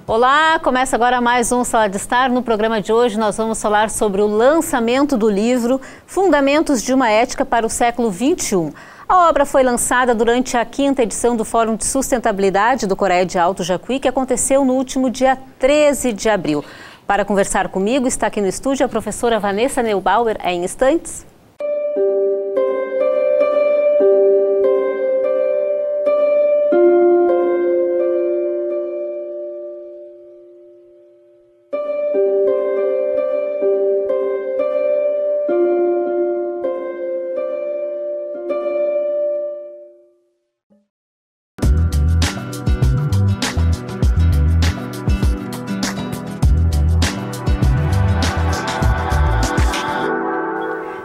Olá, começa agora mais um Sala de Estar. No programa de hoje nós vamos falar sobre o lançamento do livro Fundamentos de uma Ética para o Século XXI. A obra foi lançada durante a 5ª edição do Fórum de Sustentabilidade do Coreia de Alto Jacuí, que aconteceu no último dia 13 de abril. Para conversar comigo, está aqui no estúdio a professora Vanessa Neubauer, em instantes.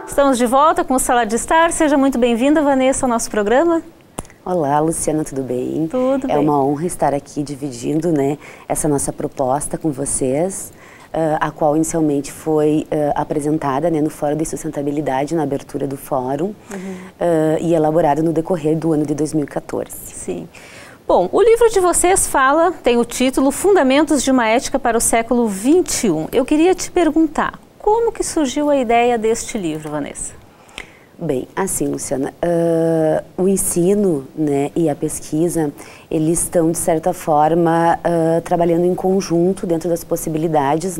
Estamos de volta com o Sala de Estar. Seja muito bem-vinda, Vanessa, ao nosso programa. Olá, Luciana, tudo bem? Tudo bem. É uma honra estar aqui dividindo, essa nossa proposta com vocês, a qual inicialmente foi apresentada no Fórum de Sustentabilidade, na abertura do Fórum, e elaborada no decorrer do ano de 2014. Sim. Bom, o livro de vocês tem o título Fundamentos de uma Ética para o Século XXI. Eu queria te perguntar, como que surgiu a ideia deste livro, Vanessa? Bem, assim, Luciana, o ensino e a pesquisa, eles estão, de certa forma, trabalhando em conjunto dentro das possibilidades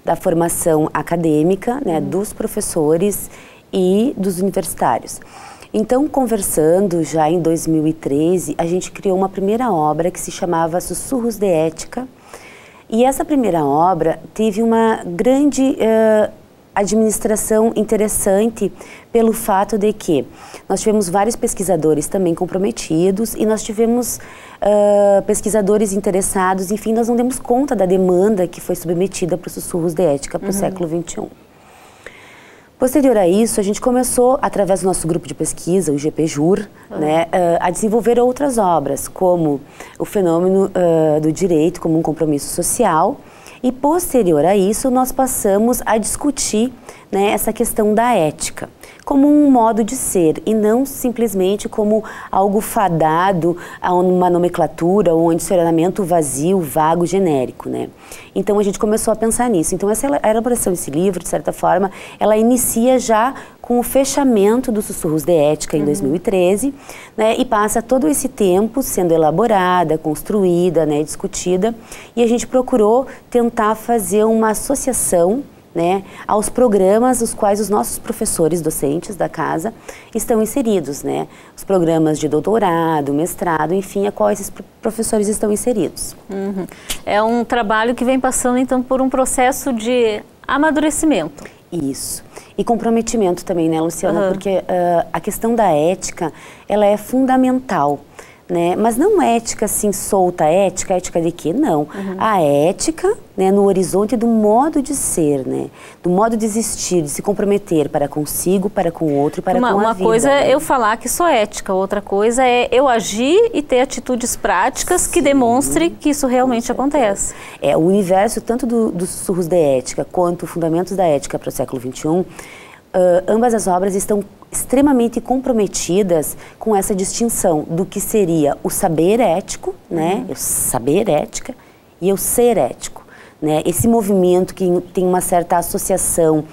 da formação acadêmica, dos professores e dos universitários. Então, conversando já em 2013, a gente criou uma primeira obra que se chamava Sussurros de Ética. E essa primeira obra teve uma grande administração interessante pelo fato de que nós tivemos vários pesquisadores também comprometidos e nós tivemos pesquisadores interessados, enfim, nós não demos conta da demanda que foi submetida para os Sussurros de Ética para o século XXI. Posterior a isso, a gente começou, através do nosso grupo de pesquisa, o GPJUR, a desenvolver outras obras, como o fenômeno do direito como um compromisso social. E posterior a isso, nós passamos a discutir essa questão da ética, como um modo de ser e não simplesmente como algo fadado a uma nomenclatura ou um adicionamento vazio, vago, genérico, Então a gente começou a pensar nisso. Então a elaboração desse livro, de certa forma, ela inicia já com o fechamento dos Sussurros de Ética em 2013, e passa todo esse tempo sendo elaborada, construída, discutida, e a gente procurou tentar fazer uma associação aos programas os quais os nossos professores docentes da casa estão inseridos, os programas de doutorado, mestrado, enfim, a qual esses professores estão inseridos. É um trabalho que vem passando, então, por um processo de amadurecimento. Isso. E comprometimento também, Luciana? Porque a questão da ética, ela é fundamental. Mas não ética assim solta, ética de quê? Não. A ética, no horizonte do modo de ser, do modo de existir, de se comprometer para consigo, para com o outro e para com a vida. Uma coisa é eu falar que sou ética, outra coisa é eu agir e ter atitudes práticas que demonstrem que isso realmente acontece. O universo tanto dos Sussurros de Ética quanto Fundamentos da Ética para o Século XXI, ambas as obras estão extremamente comprometidas com essa distinção do que seria o saber ético, eu saber ética e eu ser ético. Esse movimento que tem uma certa associação,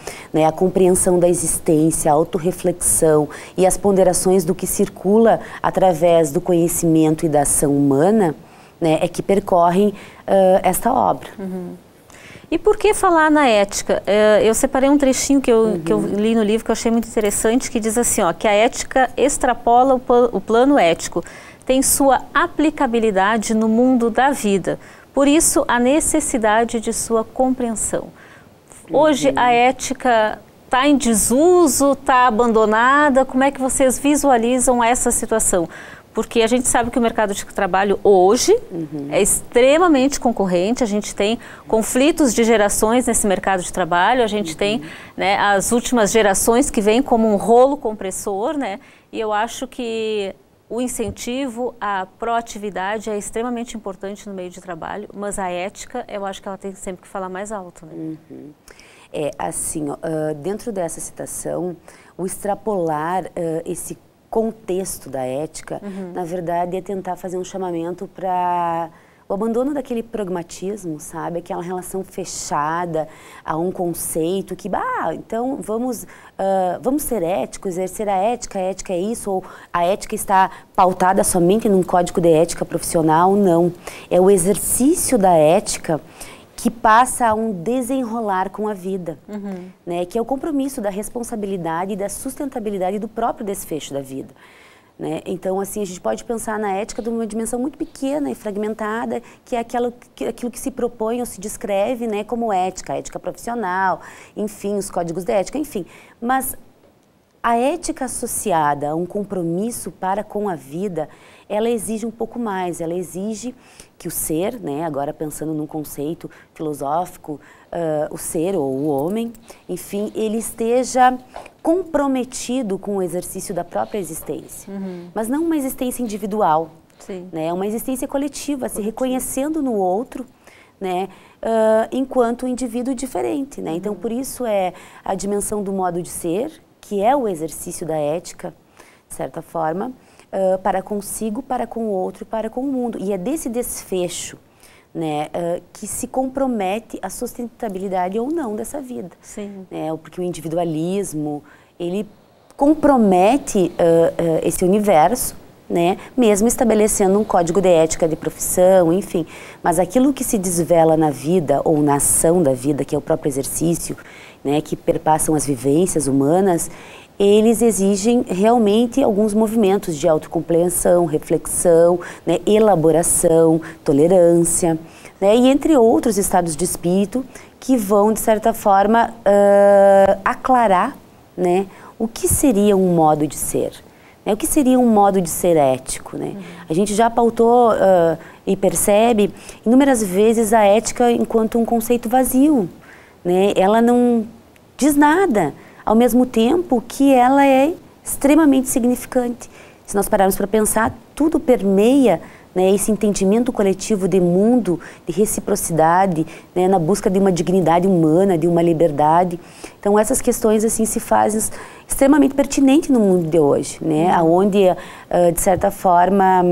a compreensão da existência, a autorreflexão e as ponderações do que circula através do conhecimento e da ação humana, é que percorrem esta obra. E por que falar na ética? Eu separei um trechinho que eu li no livro que eu achei muito interessante, que diz assim, que a ética extrapola o plano ético, tem sua aplicabilidade no mundo da vida, por isso a necessidade de sua compreensão. Hoje a ética está em desuso, está abandonada, como é que vocês visualizam essa situação? Porque a gente sabe que o mercado de trabalho hoje é extremamente concorrente, a gente tem conflitos de gerações nesse mercado de trabalho, a gente tem as últimas gerações que vêm como um rolo compressor, e eu acho que o incentivo à proatividade é extremamente importante no meio de trabalho, mas a ética, eu acho que ela tem sempre que falar mais alto. Assim, dentro dessa citação, o extrapolar esse contexto da ética, na verdade, é tentar fazer um chamamento para o abandono daquele pragmatismo, sabe? Aquela relação fechada a um conceito que, então vamos ser éticos, exercer a ética é isso, ou a ética está pautada somente num código de ética profissional, não. É o exercício da ética que passa a um desenrolar com a vida, né? Que é o compromisso da responsabilidade e da sustentabilidade do próprio desfecho da vida. Né? Então, assim, a gente pode pensar na ética de uma dimensão muito pequena e fragmentada, que é aquilo que se propõe ou se descreve, né, como ética, a ética profissional, enfim, os códigos de ética, enfim. Mas a ética associada a um compromisso para com a vida, ela exige um pouco mais, ela exige que o ser, né, agora pensando num conceito filosófico, o ser ou o homem, enfim, ele esteja comprometido com o exercício da própria existência, mas não uma existência individual, né, uma existência coletiva, se reconhecendo no outro, né, enquanto um indivíduo diferente, né? Então, por isso é a dimensão do modo de ser, que é o exercício da ética, de certa forma, para consigo, para com o outro, para com o mundo. E é desse desfecho, né, que se compromete a sustentabilidade ou não dessa vida. Sim. Né? Porque o individualismo, ele compromete esse universo, né, mesmo estabelecendo um código de ética de profissão, enfim. Mas aquilo que se desvela na vida ou na ação da vida, que é o próprio exercício, né, que perpassam as vivências humanas, eles exigem realmente alguns movimentos de autocompreensão, reflexão, né, elaboração, tolerância, né, e entre outros estados de espírito que vão, de certa forma, aclarar, né, o que seria um modo de ser. O que seria um modo de ser ético, né? A gente já pautou e percebe inúmeras vezes a ética enquanto um conceito vazio, né? Ela não diz nada, ao mesmo tempo que ela é extremamente significante. Se nós pararmos para pensar, tudo permeia, né, esse entendimento coletivo de mundo, de reciprocidade, né, na busca de uma dignidade humana, de uma liberdade. Então essas questões assim se fazem extremamente pertinentes no mundo de hoje, né, onde de certa forma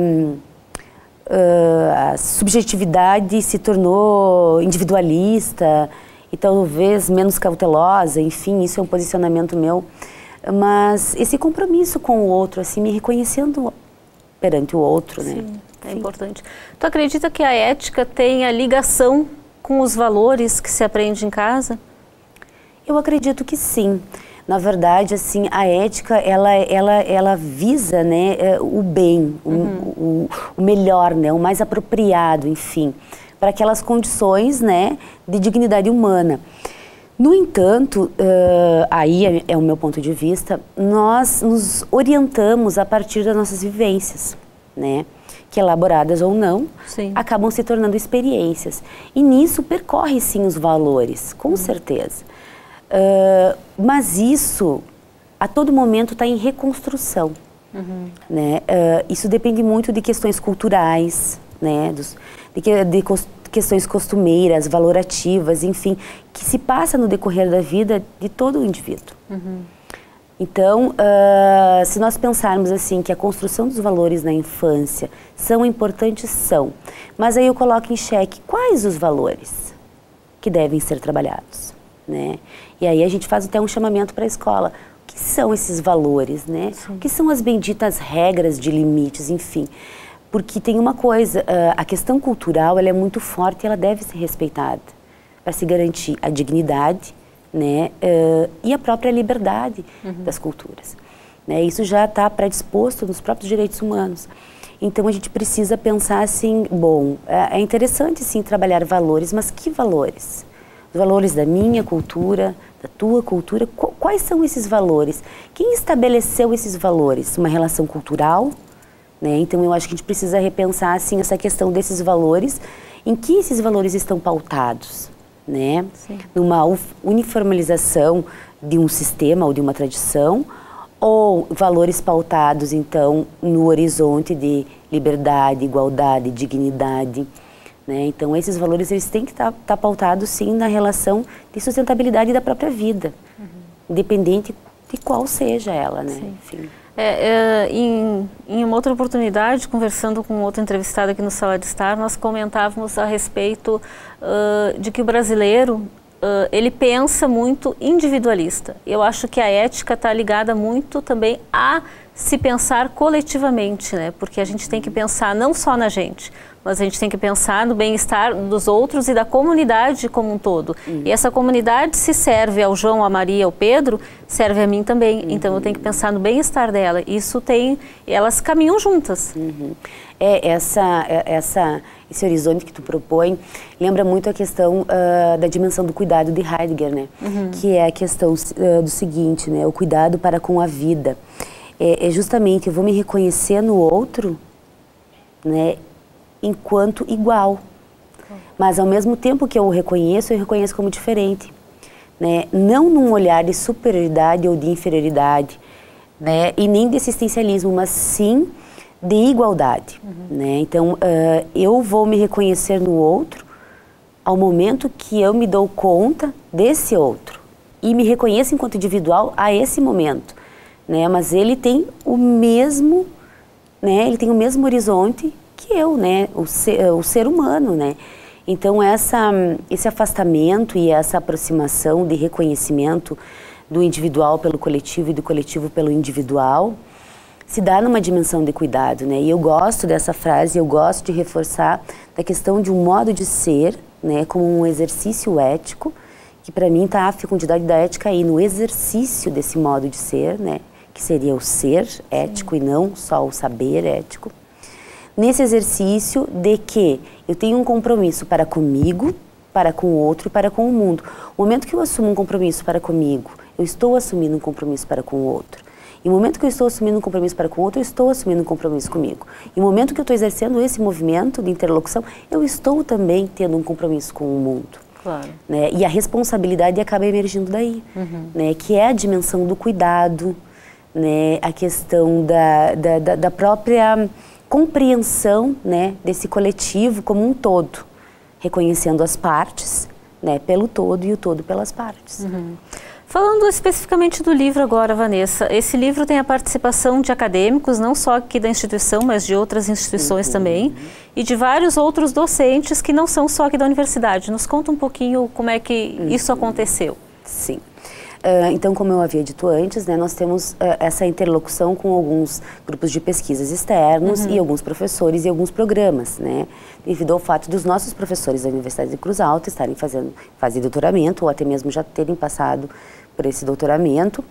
a subjetividade se tornou individualista e talvez menos cautelosa, enfim, isso é um posicionamento meu, mas esse compromisso com o outro, assim, me reconhecendo perante o outro, né? Sim. É importante. Tu acredita que a ética tem a ligação com os valores que se aprende em casa? Eu acredito que sim. Na verdade, assim, a ética, ela visa, né, o bem, o melhor, né, o mais apropriado, enfim, para aquelas condições, né, de dignidade humana. No entanto, aí é o meu ponto de vista, nós nos orientamos a partir das nossas vivências, né, que elaboradas ou não, acabam se tornando experiências. E nisso percorre sim os valores, com certeza. Mas isso, a todo momento, está em reconstrução. Né? Isso depende muito de questões culturais, né? de questões costumeiras, valorativas, enfim, que se passa no decorrer da vida de todo o indivíduo. Então, se nós pensarmos assim que a construção dos valores na infância são importantes, são. Mas aí eu coloco em xeque quais os valores que devem ser trabalhados, né? E aí a gente faz até um chamamento para a escola. O que são esses valores, né? O que são as benditas regras de limites, enfim. Porque tem uma coisa, a questão cultural ela é muito forte e ela deve ser respeitada para se garantir a dignidade, né, e a própria liberdade das culturas. Né, isso já está predisposto nos próprios direitos humanos. Então a gente precisa pensar assim, bom, é interessante sim trabalhar valores, mas que valores? Os valores da minha cultura, da tua cultura, quais são esses valores? Quem estabeleceu esses valores? Uma relação cultural? Né? Então eu acho que a gente precisa repensar assim, essa questão desses valores, em que esses valores estão pautados? Né? Numa uniformização de um sistema ou de uma tradição, ou valores pautados, então, no horizonte de liberdade, igualdade, dignidade. Né? Então, esses valores eles têm que estar pautados, sim, na relação de sustentabilidade da própria vida, independente de qual seja ela, né? Enfim. Em uma outra oportunidade, conversando com outro entrevistado aqui no Sala de Estar, nós comentávamos a respeito de que o brasileiro, ele pensa muito individualista. Eu acho que a ética está ligada muito também a se pensar coletivamente, né? Porque a gente tem que pensar não só na gente, mas a gente tem que pensar no bem-estar dos outros e da comunidade como um todo. E essa comunidade, se serve ao João, a Maria, ao Pedro, serve a mim também. Então eu tenho que pensar no bem-estar dela. Elas caminham juntas. Esse horizonte que tu propõe lembra muito a questão da dimensão do cuidado de Heidegger, né? Que é a questão do seguinte, né? O cuidado para com a vida. Justamente, eu vou me reconhecer no outro, né? Enquanto igual. Mas ao mesmo tempo que eu reconheço como diferente. Né? Não num olhar de superioridade ou de inferioridade, né? E nem de existencialismo, mas sim de igualdade. Né? Então, eu vou me reconhecer no outro ao momento que eu me dou conta desse outro. E me reconheço enquanto individual a esse momento. Né? Mas ele tem o mesmo, né? Ele tem o mesmo horizonte que eu, né? O ser humano, né? Então, esse afastamento e essa aproximação de reconhecimento do individual pelo coletivo e do coletivo pelo individual se dá numa dimensão de cuidado, né? E eu gosto dessa frase, eu gosto de reforçar da questão de um modo de ser, né? Como um exercício ético, que para mim está a fecundidade da ética aí no exercício desse modo de ser, né? Que seria o ser ético e não só o saber ético. Nesse exercício de que eu tenho um compromisso para comigo, para com o outro e para com o mundo. O momento que eu assumo um compromisso para comigo, eu estou assumindo um compromisso para com o outro. E o momento que eu estou assumindo um compromisso para com o outro, eu estou assumindo um compromisso comigo. E o momento que eu estou exercendo esse movimento de interlocução, eu estou também tendo um compromisso com o mundo. Claro. Né? E a responsabilidade acaba emergindo daí, né? Que é a dimensão do cuidado, né? A questão da própria compreensão, né, desse coletivo como um todo, reconhecendo as partes, né, pelo todo e o todo pelas partes. Falando especificamente do livro agora, Vanessa, esse livro tem a participação de acadêmicos, não só aqui da instituição, mas de outras instituições também, e de vários outros docentes que não são só aqui da universidade. Nos conta um pouquinho como é que isso aconteceu. Sim. Então, como eu havia dito antes, né, nós temos essa interlocução com alguns grupos de pesquisas externos e alguns professores e alguns programas, né, devido ao fato dos nossos professores da Universidade de Cruz Alta estarem fazendo doutoramento ou até mesmo já terem passado por esse doutoramento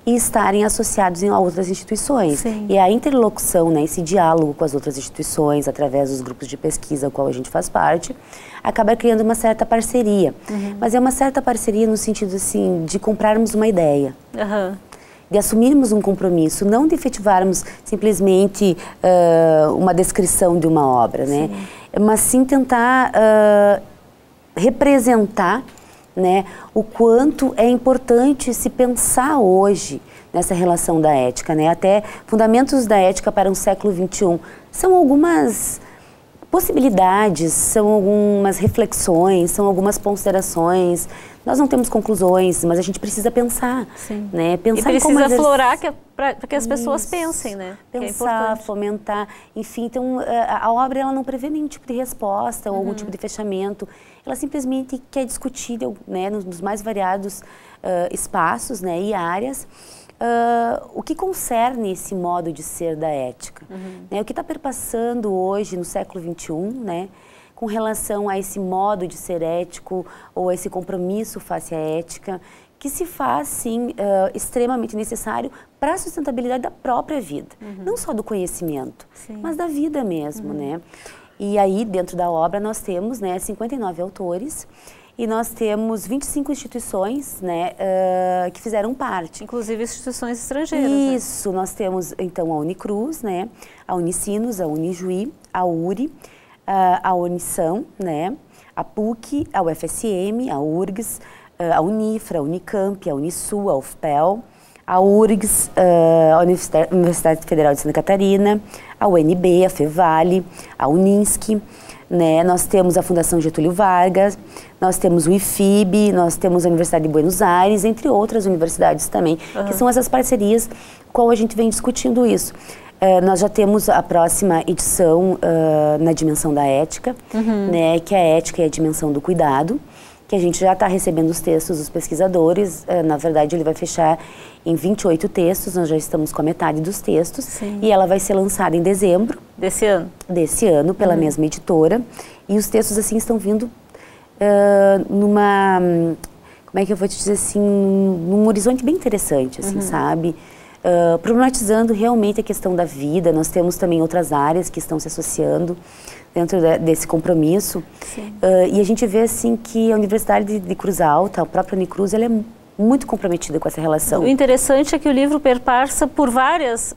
e estarem associados a outras instituições. Sim. E a interlocução, né, esse diálogo com as outras instituições, através dos grupos de pesquisa ao qual a gente faz parte, acaba criando uma certa parceria. Mas é uma certa parceria no sentido, assim, de comprarmos uma ideia. De assumirmos um compromisso, não de efetivarmos simplesmente uma descrição de uma obra, né? Mas sim tentar representar, né, o quanto é importante se pensar hoje nessa relação da ética, né? Até Fundamentos da Ética para um Século XXI. São algumas possibilidades, são algumas reflexões, são algumas considerações. Nós não temos conclusões, mas a gente precisa pensar, né? Pensar e precisa aflorar para que as pessoas pensem, né? Pensar, fomentar, enfim. Então, a obra ela não prevê nenhum tipo de resposta ou algum tipo de fechamento. Ela simplesmente quer discutir, né, nos mais variados espaços, né, e áreas, o que concerne esse modo de ser da ética. Né, o que está perpassando hoje no século XXI, né, com relação a esse modo de ser ético ou esse compromisso face à ética, que se faz, sim, extremamente necessário para a sustentabilidade da própria vida. Não só do conhecimento, mas da vida mesmo, né? E aí, dentro da obra, nós temos, né, 59 autores e nós temos 25 instituições, né, que fizeram parte. Inclusive instituições estrangeiras. Isso, né? Nós temos, então, a Unicruz, né, a Unicinos, a Unijuí, a URI, a Unição, né, a PUC, a UFSM, a URGS, a Unifra, a Unicamp, a Unisul, a UFPEL, a URGS, a Universidade Federal de Santa Catarina, a UNB, a FEVALE, a Uninsk, né? Nós temos a Fundação Getúlio Vargas, nós temos o IFIB, nós temos a Universidade de Buenos Aires, entre outras universidades também, que são essas parcerias qual a gente vem discutindo isso. Nós já temos a próxima edição na dimensão da ética, né, que a ética é a dimensão do cuidado, que a gente já está recebendo os textos dos pesquisadores. Na verdade, ele vai fechar em 28 textos, nós já estamos com a metade dos textos. Sim. E ela vai ser lançada em dezembro. Desse ano? Desse ano, pela mesma editora. E os textos, assim, estão vindo numa... Como é que eu vou te dizer, assim, num horizonte bem interessante, assim, sabe? Problematizando realmente a questão da vida. Nós temos também outras áreas que estão se associando dentro desse compromisso. E a gente vê assim que a Universidade de Cruz Alta, a própria Unicruz, ela é muito comprometida com essa relação. O interessante é que o livro perpassa por várias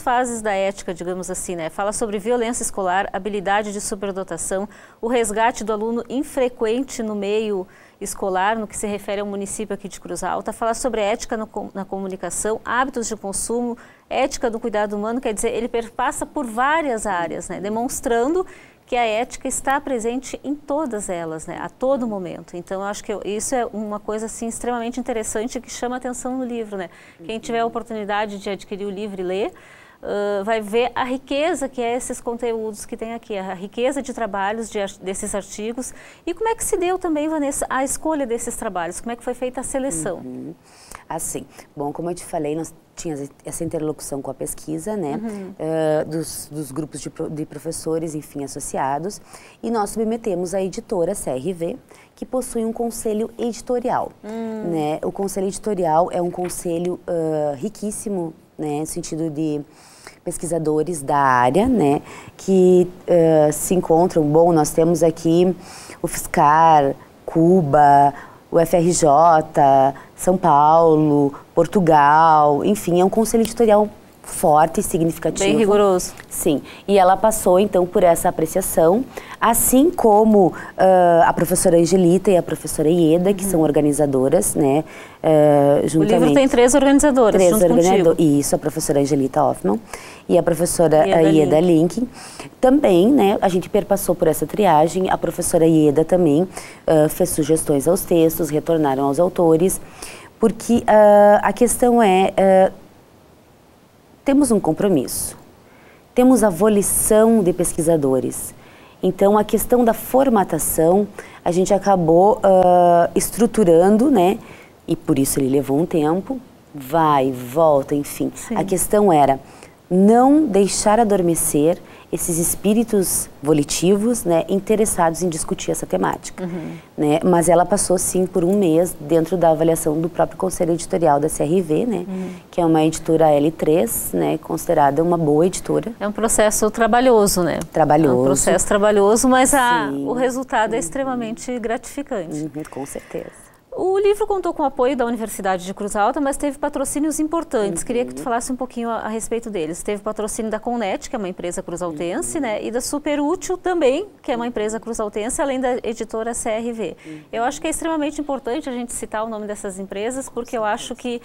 fases da ética, digamos assim, né? Fala sobre violência escolar, habilidade de superdotação, o resgate do aluno infrequente no meio escolar, no que se refere ao município aqui de Cruz Alta, fala sobre ética na comunicação, hábitos de consumo, ética do cuidado humano, quer dizer, ele perpassa por várias áreas, né? Demonstrando que a ética está presente em todas elas, né? A todo momento. Então, eu acho que isso é uma coisa assim, extremamente interessante que chama atenção no livro, né? Quem tiver a oportunidade de adquirir o livro e ler, vai ver a riqueza que é esses conteúdos que tem aqui, a riqueza de trabalhos desses artigos e como é que se deu também, Vanessa, a escolha desses trabalhos, como é que foi feita a seleção? Assim, bom, como eu te falei, nós tínhamos essa interlocução com a pesquisa, né, dos grupos de professores, enfim, associados, e nós submetemos a editora CRV, que possui um conselho editorial, né? O conselho editorial é um conselho riquíssimo, né, no sentido de pesquisadores da área, né, que se encontram. Bom, nós temos aqui o FSCar, Cuba, o FRJ, São Paulo, Portugal, enfim, é um conselho editorial forte e significativo. Bem rigoroso. Sim, e ela passou então por essa apreciação, assim como a professora Angelita e a professora Ieda, que são organizadoras, né, juntamente. O livro tem 3 organizadoras, junto contigo. Isso, a professora Angelita Hoffman e a professora Ieda Linkin. Também, né, a gente perpassou por essa triagem, a professora Ieda também fez sugestões aos textos, retornaram aos autores, porque a questão é... temos um compromisso, temos a volição de pesquisadores. Então, a questão da formatação, a gente acabou estruturando, né? E por isso ele levou um tempo, vai, volta, enfim. Sim. A questão era não deixar adormecer esses espíritos volitivos, né, interessados em discutir essa temática. Né? Mas ela passou, sim, por um mês dentro da avaliação do próprio Conselho Editorial da CRV, né, que é uma editora L3, né, considerada uma boa editora. É um processo trabalhoso, né? Trabalhoso. É um processo trabalhoso, mas o resultado é extremamente gratificante. Com certeza. O livro contou com o apoio da Universidade de Cruz Alta, mas teve patrocínios importantes. Queria que tu falasse um pouquinho a respeito deles. Teve patrocínio da Connet, que é uma empresa cruzaltense, né? E da Superútil também, que é uma empresa cruzaltense, além da editora CRV. Eu acho que é extremamente importante a gente citar o nome dessas empresas, porque eu acho que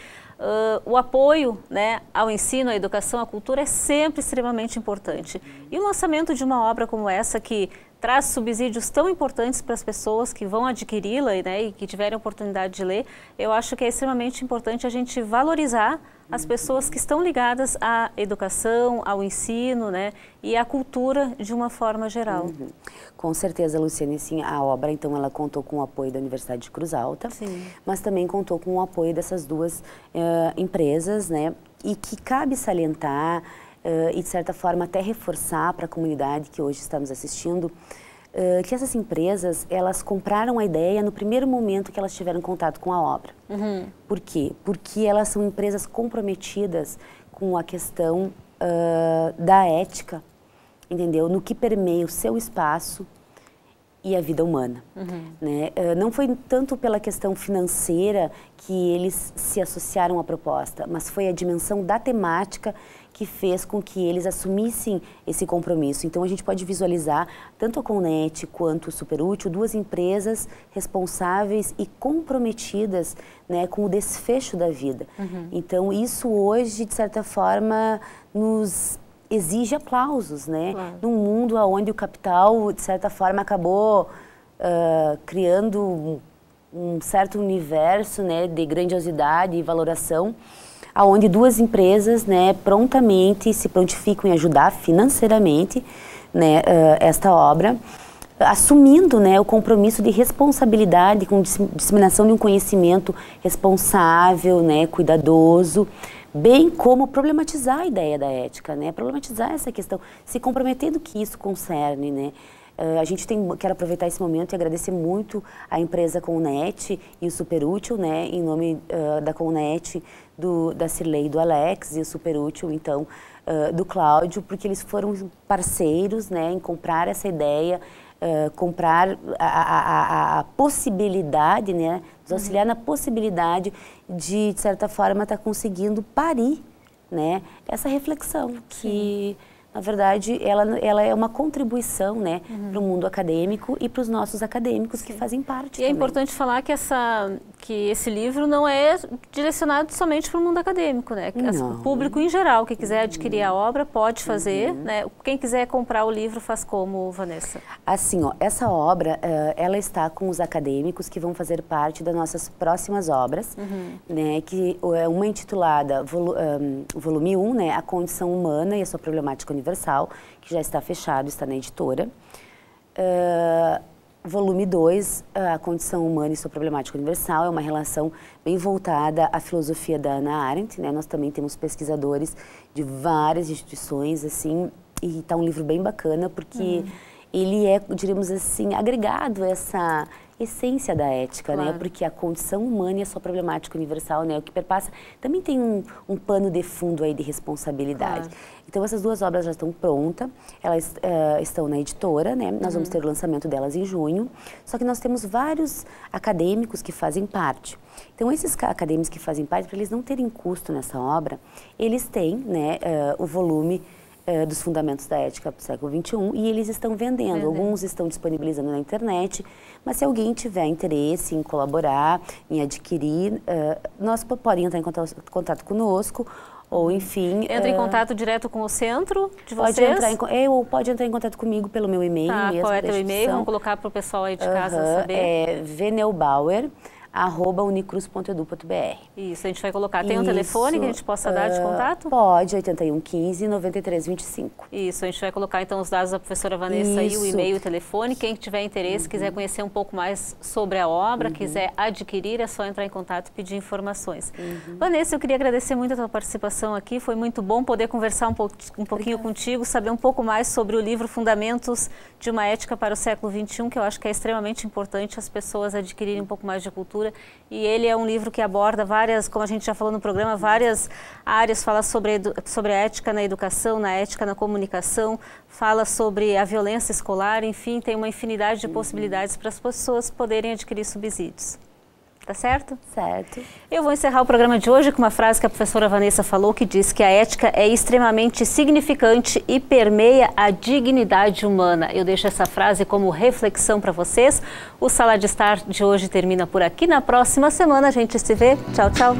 o apoio, né, ao ensino, à educação, à cultura é sempre extremamente importante. E o lançamento de uma obra como essa, que traz subsídios tão importantes para as pessoas que vão adquiri-la, né, e que tiverem a oportunidade de ler, eu acho que é extremamente importante a gente valorizar as pessoas que estão ligadas à educação, ao ensino, né, e à cultura de uma forma geral. Com certeza, Luciane, sim, a obra, então, ela contou com o apoio da Universidade de Cruz Alta, mas também contou com o apoio dessas duas empresas, né, e que cabe salientar e, de certa forma, até reforçar para a comunidade que hoje está nos assistindo, que essas empresas, elas compraram a ideia no primeiro momento que elas tiveram contato com a obra. Por quê? Porque elas são empresas comprometidas com a questão da ética, entendeu? No que permeia o seu espaço e a vida humana. Né? Não foi tanto pela questão financeira que eles se associaram à proposta, mas foi a dimensão da temática que fez com que eles assumissem esse compromisso. Então, a gente pode visualizar tanto a Connet quanto o Superútil, duas empresas responsáveis e comprometidas, né, com o desfecho da vida. Então, isso hoje, de certa forma, nos exige aplausos, né? Claro. Num mundo onde o capital, de certa forma, acabou criando um certo universo, né, de grandiosidade e valoração, aonde duas empresas, né, prontamente se prontificam em ajudar financeiramente, né, esta obra, assumindo, né, o compromisso de responsabilidade com disseminação de um conhecimento responsável, né, cuidadoso, bem como problematizar a ideia da ética, né, problematizar essa questão, se comprometendo que isso concerne, né. Quero aproveitar esse momento e agradecer muito a empresa Connet e o Superútil, né, em nome da Connet, da Cirlei e do Alex, e o Superútil, então, do Cláudio, porque eles foram parceiros, né, em comprar essa ideia, comprar a possibilidade, né, nos auxiliar na possibilidade de certa forma, estar conseguindo parir, né, essa reflexão que... Na verdade, ela é uma contribuição, né, para o mundo acadêmico e para os nossos acadêmicos que fazem parte. E é importante falar que esse livro não é direcionado somente para o mundo acadêmico, né? O público em geral que quiser adquirir a obra pode fazer, né? Quem quiser comprar o livro faz como, Vanessa? Assim, ó, essa obra, ela está com os acadêmicos que vão fazer parte das nossas próximas obras, né? Que é uma intitulada volume 1, né? A Condição Humana e a Sua Problemática Universal, que já está fechado, está na editora. Volume 2, A Condição Humana e Sua Problemática Universal, é uma relação bem voltada à filosofia da Hannah Arendt, né? Nós também temos pesquisadores de várias instituições, assim, e está um livro bem bacana, porque ele é, diríamos assim, agregado a essa essência da ética, claro, né? Porque a condição humana e a sua problemática universal, né? O que perpassa, também tem um pano de fundo aí de responsabilidade. Claro. Então essas duas obras já estão prontas, elas estão na editora, né? Nós vamos ter o lançamento delas em junho, só que nós temos vários acadêmicos que fazem parte. Então esses acadêmicos que fazem parte, para eles não terem custo nessa obra, eles têm, né, o volume dos Fundamentos da Ética do século XXI e eles estão vendendo. Alguns estão disponibilizando na internet, mas se alguém tiver interesse em colaborar, em adquirir, podem entrar em contato conosco, ou enfim... Entra em contato direto com o centro de vocês? Pode entrar em contato comigo pelo meu e-mail mesmo. Qual é teu e-mail? Vamos colocar para o pessoal aí de casa saber. É veneubauer@unicruz.edu.br. Isso, a gente vai colocar. Tem um telefone que a gente possa dar de contato? Pode, 8115-9325. Isso, a gente vai colocar então os dados da professora Vanessa aí, o e-mail e o telefone. Quem tiver interesse, quiser conhecer um pouco mais sobre a obra, quiser adquirir, é só entrar em contato e pedir informações. Vanessa, eu queria agradecer muito a tua participação aqui, foi muito bom poder conversar um pouquinho contigo, saber um pouco mais sobre o livro Fundamentos de uma Ética para o século XXI, que eu acho que é extremamente importante as pessoas adquirirem um pouco mais de cultura. E ele é um livro que aborda várias, como a gente já falou no programa, várias áreas, fala sobre a ética na educação, na ética na comunicação, fala sobre a violência escolar, enfim, tem uma infinidade de possibilidades para as pessoas poderem adquirir subsídios. Tá certo? Certo. Eu vou encerrar o programa de hoje com uma frase que a professora Vanessa falou, que diz que a ética é extremamente significante e permeia a dignidade humana. Eu deixo essa frase como reflexão para vocês. O Sala de Estar de hoje termina por aqui. Na próxima semana a gente se vê. Tchau, tchau.